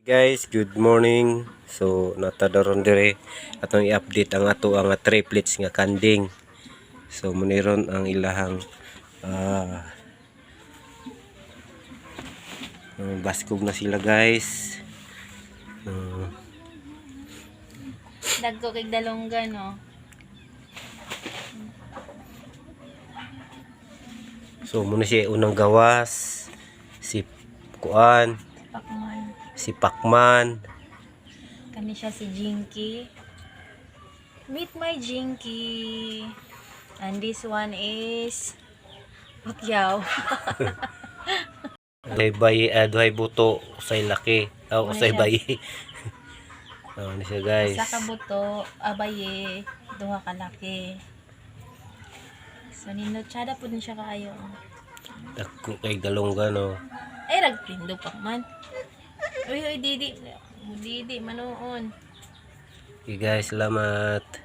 Guys, good morning. So natadaron dire atong i-update ang ato ang triplets nga kanding. So muniron ang ilahang baskog na sila guys. Dagko kay dalongga no. So muna siya unang gawas si Kuan, Pakman. si Pacman. Kani siya si Jinky. Meet my Jinky. And this one is Pacquiao. Bayi adway buto usay laki. Ano Usay siya? bayi. Ano siya guys. Sa kabuto, abaye, duha ka laki. So ninotsada po din siya kaayo. Dagko kay galongga no. Ay ragpindo pa man. Uy, didi. Didi manoon. Okay guys, salamat.